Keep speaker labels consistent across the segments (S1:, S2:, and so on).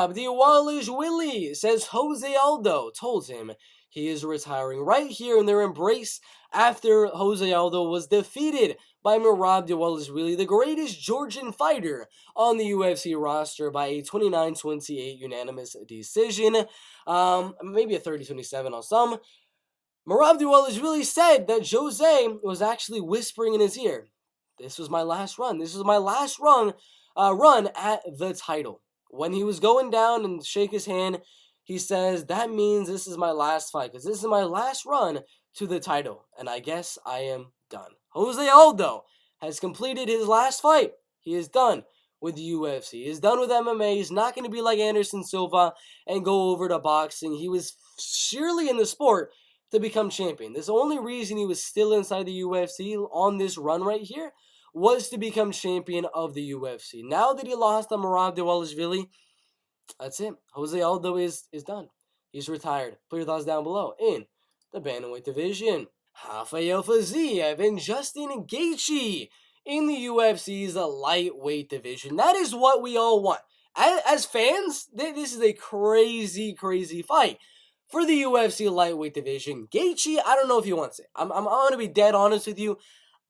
S1: Merab Dvalishvili says Jose Aldo told him he is retiring right here in their embrace after Jose Aldo was defeated by Merab Dvalishvili, the greatest Georgian fighter on the UFC roster, by a 29-28 unanimous decision. Maybe a 30-27 on some. Merab Dvalishvili said that Jose was actually whispering in his ear, "This was my last run. This was my last run at the title." When he was going down and shake his hand, he says, "That means this is my last fight, because this is my last run to the title, and I guess I am done." Jose Aldo has completed his last fight. He is done with the UFC. He is done with MMA. He's not going to be like Anderson Silva and go over to boxing. He was surely in the sport to become champion. This only reason he was still inside the UFC on this run right here was to become champion of the UFC. Now that he lost to Merab Dvalishvili, that's it. Jose Aldo is done. He's retired. Put your thoughts down below in the bantamweight division. Rafael Fiziev and Justin Gaethje in the UFC's lightweight division. That is what we all want. As fans, this is a crazy, crazy fight for the UFC lightweight division. Gaethje, I don't know if he wants it. I'm going to be dead honest with you.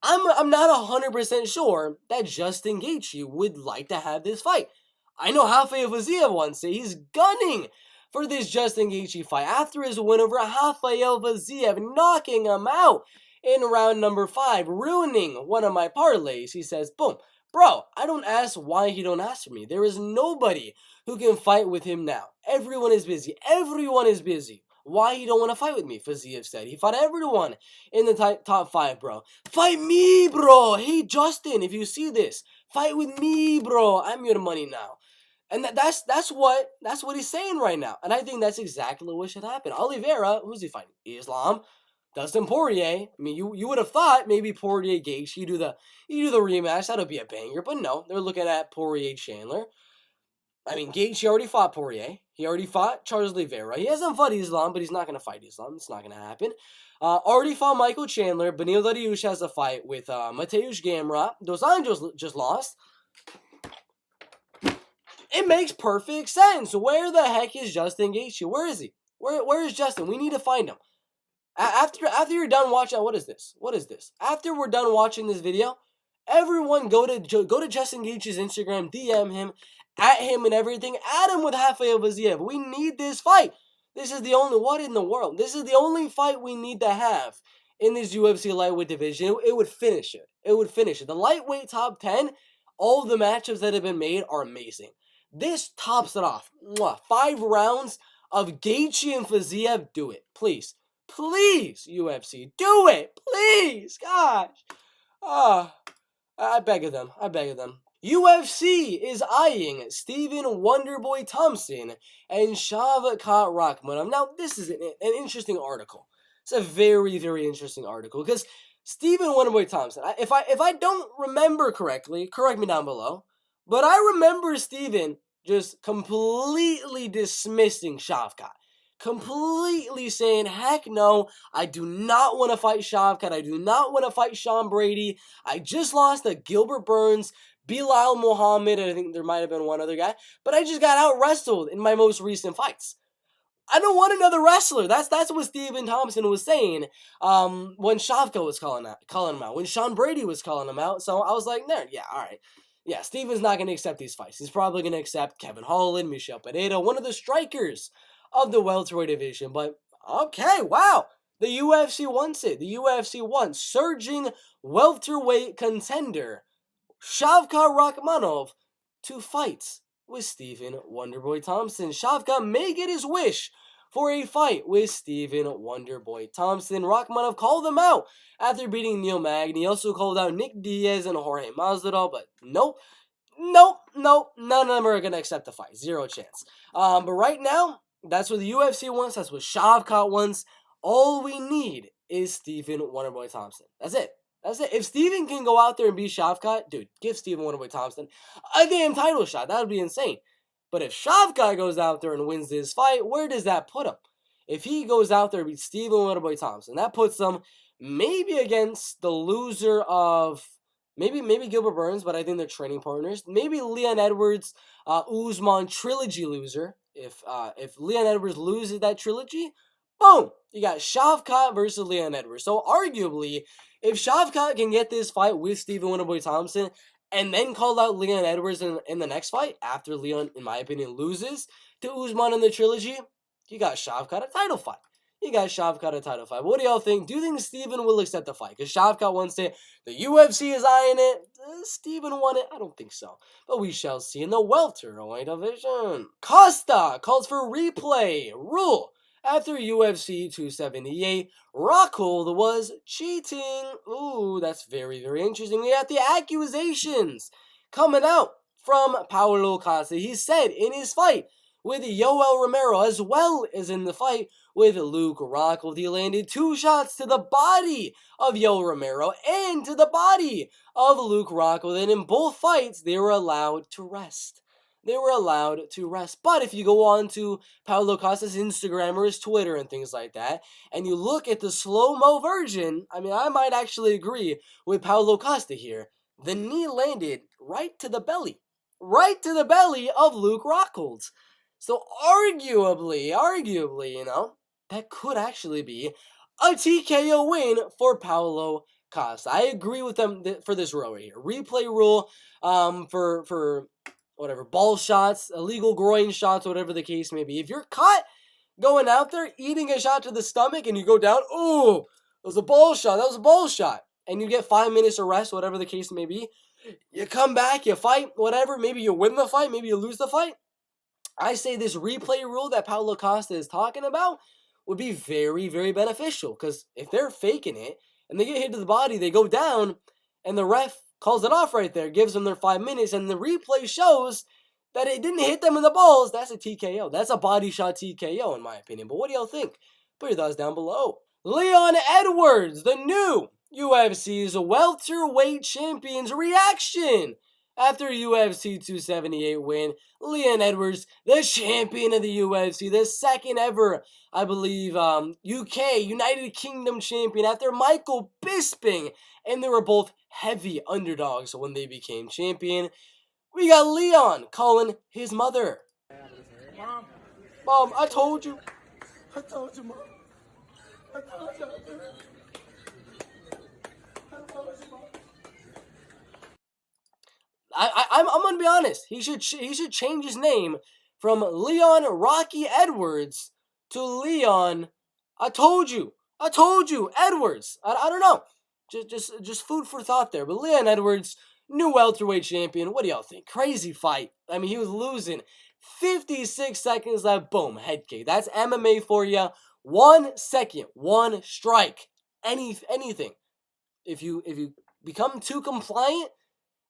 S1: I'm not 100% sure that Justin Gaethje would like to have this fight. I know Rafael Fiziev wants it. He's gunning for this Justin Gaethje fight after his win over Rafael Fiziev, knocking him out in round number 5, ruining one of my parlays. He says, boom, bro, I don't ask why he don't ask for me. There is nobody who can fight with him now. Everyone is busy. Everyone is busy. Why you don't want to fight with me? Fiziev said. He fought everyone in the top 5, bro. Fight me, bro. Hey, Justin, if you see this, fight with me, bro. I'm your money now. And that's what he's saying right now. And I think that's exactly what should happen. Oliveira, who's he fighting? Islam, Dustin Poirier. I mean, you would have thought maybe Poirier Gaethje, you do the rematch. That'll be a banger. But no, they're looking at Poirier Chandler. I mean, Gaethje already fought Poirier. He already fought Charles Oliveira. He hasn't fought Islam, but he's not going to fight Islam. It's not going to happen. Already fought Michael Chandler. Beneil Dariush has a fight with Mateusz Gamrot. Dos Anjos just lost. It makes perfect sense. Where the heck is Justin Gaethje? Where is he? Where is Justin? We need to find him. After you're done watching, what is this? After we're done watching this video, everyone go to Justin Gaethje's Instagram, DM him, at him and everything. Add him with Rafael Fiziev. We need this fight. This is the only, what in the world? This is the only fight we need to have in this UFC lightweight division. It would finish it. The lightweight top 10, all the matchups that have been made are amazing. This tops it off. 5 rounds of Gaethje and Fiziev. Do it. Please. Please, UFC. Do it. Please. Gosh. I beg of them. UFC is eyeing Stephen Wonderboy Thompson and Shavkat Rakhmonov. Now, this is an interesting article. It's a very, very interesting article because Stephen Wonderboy Thompson, if I don't remember correctly, correct me down below, but I remember Stephen just completely dismissing Shavkat. Completely saying, heck no, I do not want to fight Shavkat. I do not want to fight Sean Brady. I just lost to Gilbert Burns, Bilal Muhammad, and I think there might have been one other guy. But I just got out-wrestled in my most recent fights. I don't want another wrestler. That's what Stephen Thompson was saying when Shavkat was calling him out. When Sean Brady was calling him out. So I was like, no, yeah, all right. Yeah, Stephen's not going to accept these fights. He's probably going to accept Kevin Holland, Michel Pereira, one of the strikers of the welterweight division. But, okay, wow. The UFC wants it. The UFC wants surging welterweight contender Shavkat Rakhmonov to fight with Stephen Wonderboy Thompson. Shavkat may get his wish for a fight with Stephen Wonderboy Thompson. Rakhmonov called him out after beating Neil Magny. He also called out Nick Diaz and Jorge Masvidal, but nope, none of them are going to accept the fight. Zero chance. But right now, that's what the UFC wants. That's what Shavkat wants. All we need is Stephen Wonderboy Thompson. That's it. If Stephen can go out there and beat Shavkat, dude, give Stephen Wonderboy Thompson a damn title shot. That would be insane. But if Shavkat goes out there and wins this fight, where does that put him? If he goes out there and beats Stephen Wonderboy Thompson, that puts him maybe against the loser of Maybe Gilbert Burns, but I think they're training partners. Maybe Leon Edwards, Usman trilogy loser. If Leon Edwards loses that trilogy, boom, you got Shavkat versus Leon Edwards. So arguably, if Shavkat can get this fight with Stephen Winterboy Thompson and then call out Leon Edwards in the next fight after Leon, in my opinion, loses to Usman in the trilogy, you got Shavkat a title fight. You got Shavkat a title fight. What do y'all think? Do you think Stephen will accept the fight? Because Shavkat wants it. The UFC is eyeing it. Stephen won it? I don't think so. But we shall see in the welterweight division. Costa calls for replay rule. After UFC 278, Rockhold was cheating. Ooh, that's very, very interesting. We have the accusations coming out from Paulo Costa. He said in his fight with Yoel Romero, as well as in the fight with Luke Rockhold, he landed 2 shots to the body of Yoel Romero and to the body of Luke Rockhold. And in both fights, they were allowed to rest. They were allowed to rest. But if you go on to Paulo Costa's Instagram or his Twitter and things like that, and you look at the slow-mo version, I mean, I might actually agree with Paulo Costa here. The knee landed right to the belly. Right to the belly of Luke Rockhold. So arguably, you know, that could actually be a TKO win for Paulo Costa. I agree with them for this rule right here. Replay rule for whatever, ball shots, illegal groin shots, whatever the case may be. If you're caught going out there eating a shot to the stomach and you go down, oh, that was a ball shot, and you get 5 minutes of rest, whatever the case may be, you come back, you fight, whatever, maybe you win the fight, maybe you lose the fight. I say this replay rule that Paulo Costa is talking about would be very, very beneficial, because if they're faking it and they get hit to the body, they go down, and the ref calls it off right there, gives them their 5 minutes, and the replay shows that it didn't hit them in the balls, that's a TKO. That's a body shot TKO, in my opinion. But what do y'all think? Put your thoughts down below. Leon Edwards, the new UFC's welterweight champion's reaction after UFC 278 win. Leon Edwards, the champion of the UFC, the second ever, I believe, UK, United Kingdom champion after Michael Bisping, and they were both heavy underdogs when they became champion. We got Leon calling his mother. Mom, I told you.
S2: I told you, Mom. I told you.
S1: I'm gonna be honest. He should change his name from Leon Rocky Edwards to Leon. I told you, Edwards. I don't know. Just food for thought there. But Leon Edwards, new welterweight champion. What do y'all think? Crazy fight. I mean, he was losing. 56 seconds left. Boom, head kick. That's MMA for you. 1 second, 1 strike. Anything. If you become too compliant.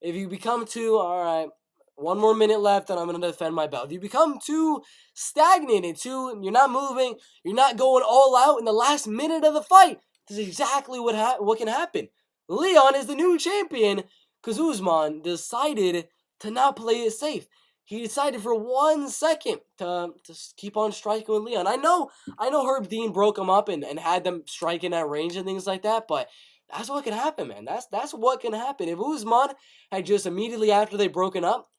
S1: If you become too, all right, 1 more minute left and I'm going to defend my belt. If you become too stagnated, you're not moving, you're not going all out in the last minute of the fight, this is exactly what can happen. Leon is the new champion because Usman decided to not play it safe. He decided for 1 second to keep on striking with Leon. I know Herb Dean broke him up and had them striking at range and things like that, but that's what can happen, man. That's what can happen. If Usman had just immediately after they broken up,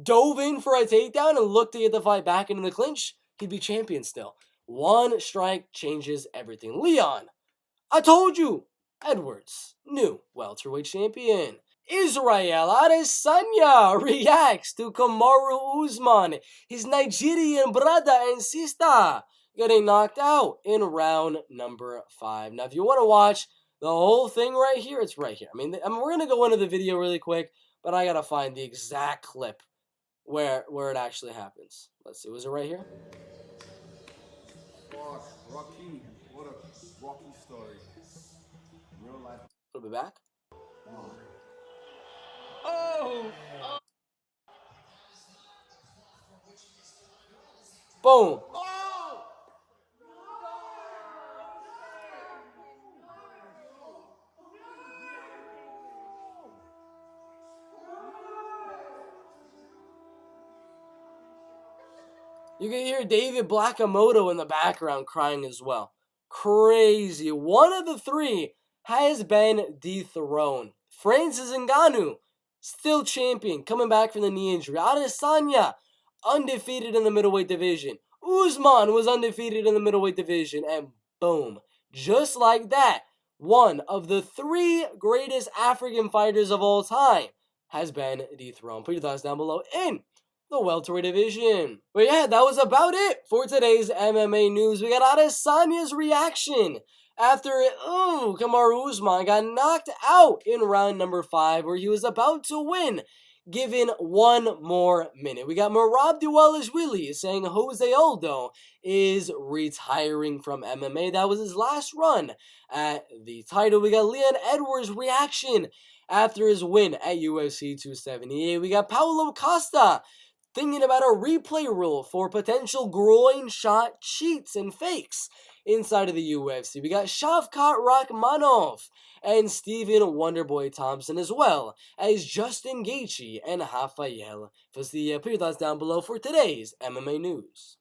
S1: dove in for a takedown and looked to get the fight back into the clinch, he'd be champion still. 1 strike changes everything. Leon, I told you. Edwards, new welterweight champion. Israel Adesanya reacts to Kamaru Usman, his Nigerian brother and sister, getting knocked out in round number 5. Now, if you want to watch the whole thing right here, it's right here. I mean, we're going to go into the video really quick, but I got to find the exact clip where it actually happens. Let's see. Was it right here?
S2: Rocky. What a Rocky story. Real life.
S1: A little bit back.
S2: Oh!
S1: Boom. You can hear David Blackamoto in the background crying as well. Crazy. One of the 3 has been dethroned. Francis Ngannou, still champion, coming back from the knee injury. Adesanya, undefeated in the middleweight division. Usman was undefeated in the middleweight division. And boom, just like that, one of the 3 greatest African fighters of all time has been dethroned. Put your thoughts down below in the welterweight division. But yeah, that was about it for today's MMA news. We got Adesanya's reaction after Kamaru Usman got knocked out in round number 5, where he was about to win, given 1 more minute. We got Merab Dvalishvili saying Jose Aldo is retiring from MMA. That was his last run at the title. We got Leon Edwards' reaction after his win at UFC 278. We got Paulo Costa thinking about a replay rule for potential groin shot cheats and fakes inside of the UFC. We got Shavkat Rakhmonov and Stephen Wonderboy Thompson, as well as Justin Gaethje and Rafael Fiziev. Put your thoughts down below for today's MMA news.